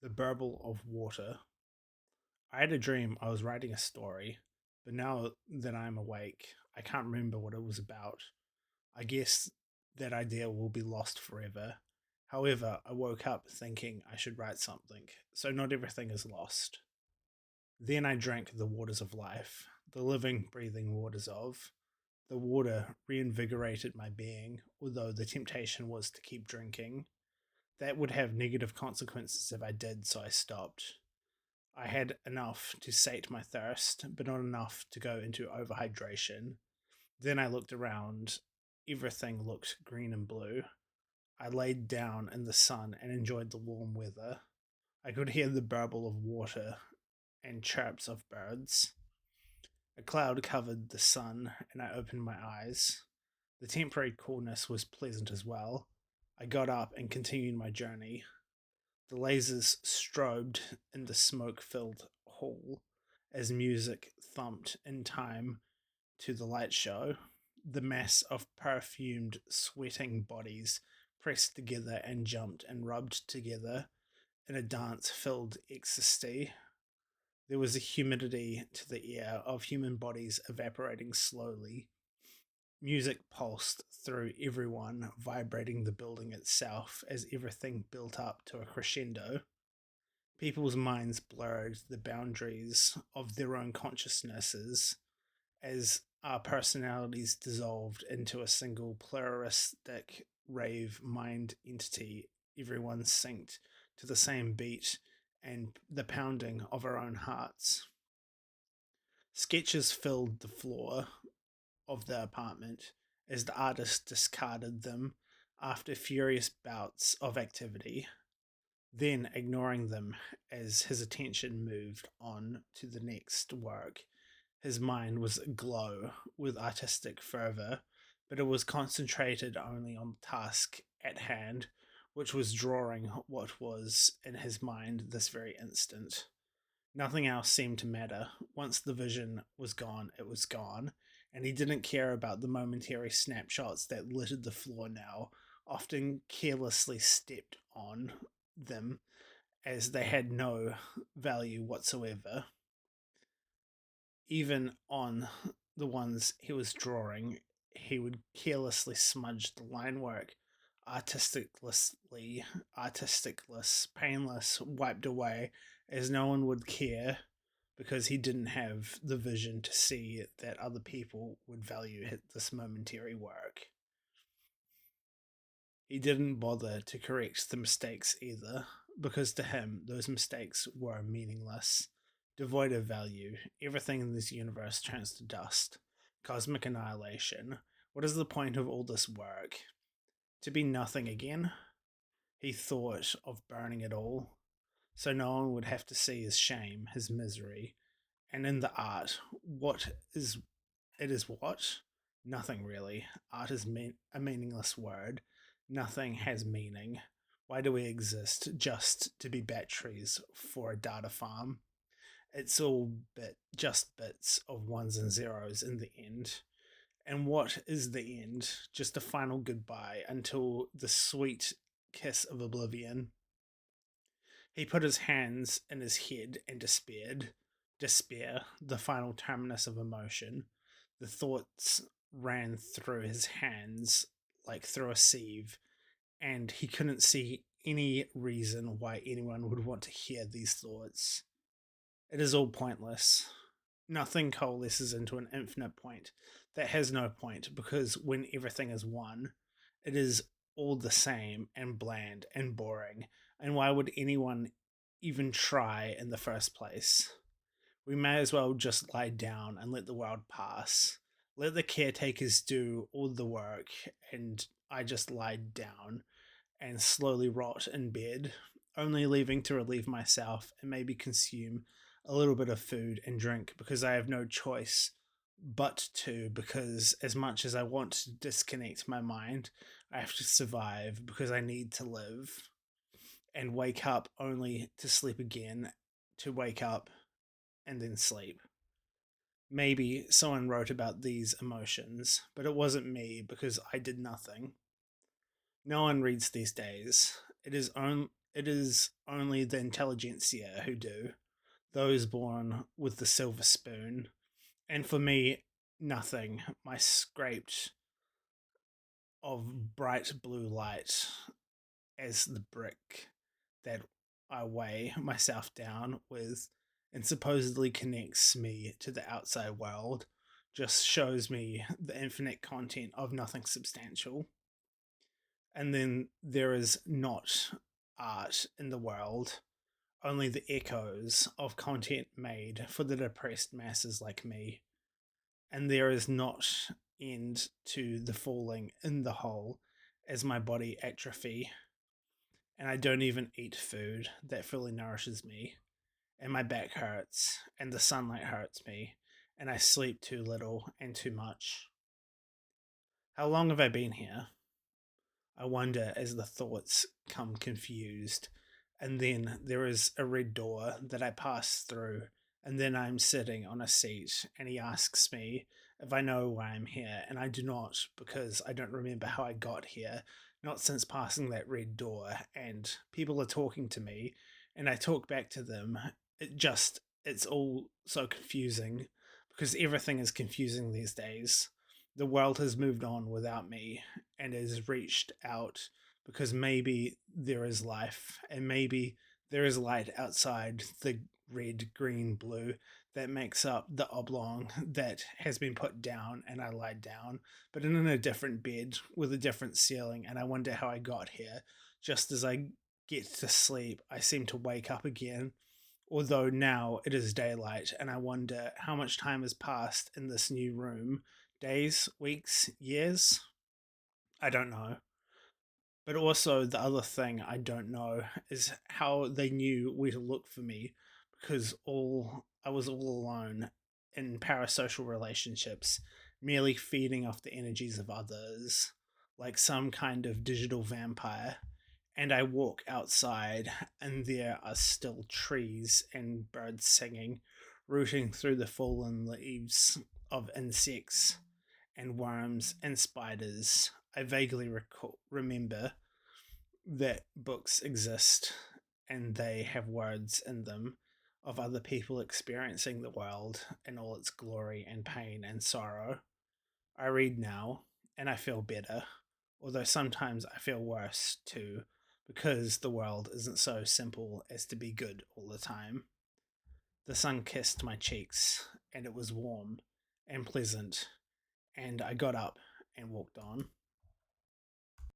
The burble of water. I had a dream I was writing a story, but now that I'm awake, I can't remember what it was about. I guess that idea will be lost forever. However, I woke up thinking I should write something, so not everything is lost. Then I drank the waters of life, the living, breathing waters of. The water reinvigorated my being, although the temptation was to keep drinking. That would have negative consequences if I did, so I stopped. I had enough to sate my thirst, but not enough to go into overhydration. Then I looked around. Everything looked green and blue. I laid down in the sun and enjoyed the warm weather. I could hear the burble of water and chirps of birds. A cloud covered the sun, and I opened my eyes. The temporary coolness was pleasant as well. I got up and continued my journey. The lasers strobed in the smoke filled hall as music thumped in time to the light show. The mass of perfumed, sweating bodies pressed together and jumped and rubbed together in a dance filled ecstasy. There was a humidity to the air of human bodies evaporating slowly. Music pulsed through everyone, vibrating the building itself as everything built up to a crescendo. People's minds blurred the boundaries of their own consciousnesses as our personalities dissolved into a single pluralistic rave mind entity. Everyone synced to the same beat and the pounding of our own hearts. Sketches filled the floor of the apartment as the artist discarded them after furious bouts of activity, then ignoring them as his attention moved on to the next work. His mind was aglow with artistic fervor, but it was concentrated only on the task at hand, which was drawing what was in his mind this very instant. Nothing else seemed to matter. Once the vision was gone, it was gone, and he didn't care about the momentary snapshots that littered the floor now, often carelessly stepped on them as they had no value whatsoever. Even on the ones he was drawing, he would carelessly smudge the line work, artisticlessly, artisticless, painless, wiped away, as no one would care because he didn't have the vision to see that other people would value this momentary work. He didn't bother to correct the mistakes either, because to him, those mistakes were meaningless, devoid of value. Everything in this universe turns to dust. Cosmic annihilation. What is the point of all this work? To be nothing again? He thought of burning it all, so no one would have to see his shame, his misery. And in the art, what is it is what? Nothing really. Art is a meaningless word. Nothing has meaning. Why do we exist? Just to be batteries for a data farm? It's all just bits of ones and zeros in the end. And what is the end? Just a final goodbye until the sweet kiss of oblivion. He put his hands in his head and despaired. Despair, the final terminus of emotion. The thoughts ran through his hands like through a sieve, and he couldn't see any reason why anyone would want to hear these thoughts. It is all pointless. Nothing coalesces into an infinite point that has no point because when everything is one, it is all the same and bland and boring. And why would anyone even try in the first place? We may as well just lie down and let the world pass. Let the caretakers do all the work, and I just lie down and slowly rot in bed, only leaving to relieve myself and maybe consume a little bit of food and drink because I have no choice but to, because as much as I want to disconnect my mind, I have to survive because I need to live and wake up only to sleep again, to wake up and then sleep. Maybe someone wrote about these emotions, but it wasn't me because I did nothing. No one reads these days. it is only the intelligentsia who do, those born with the silver spoon. And for me, nothing. My scraped of bright blue light as the brick that I weigh myself down with and supposedly connects me to the outside world just shows me the infinite content of nothing substantial. And then there is not art in the world, only the echoes of content made for the depressed masses like me. And there is not end to the falling in the hole as my body atrophy, and I don't even eat food that fully nourishes me, and my back hurts, and the sunlight hurts me, and I sleep too little and too much. How long have I been here? I wonder as the thoughts come confused. And then there is a red door that I pass through, and then I'm sitting on a seat, and he asks me if I know why I'm here, and I do not because I don't remember how I got here, not since passing that red door, and people are talking to me, and I talk back to them. It's all so confusing because everything is confusing these days. The world has moved on without me and has reached out because maybe there is life and maybe there is light outside the red, green, blue that makes up the oblong that has been put down and I lied down, but in a different bed with a different ceiling. And I wonder how I got here. Just as I get to sleep, I seem to wake up again. Although now it is daylight, and I wonder how much time has passed in this new room. Days, weeks, years? I don't know. But also, the other thing I don't know is how they knew where to look for me because all I was all alone in parasocial relationships, merely feeding off the energies of others, like some kind of digital vampire. And I walk outside, and there are still trees and birds singing, rooting through the fallen leaves of insects and worms and spiders. I vaguely remember that books exist and they have words in them of other people experiencing the world in all its glory and pain and sorrow. I read now and I feel better, although sometimes I feel worse too, because the world isn't so simple as to be good all the time. The sun kissed my cheeks and it was warm and pleasant, and I got up and walked on.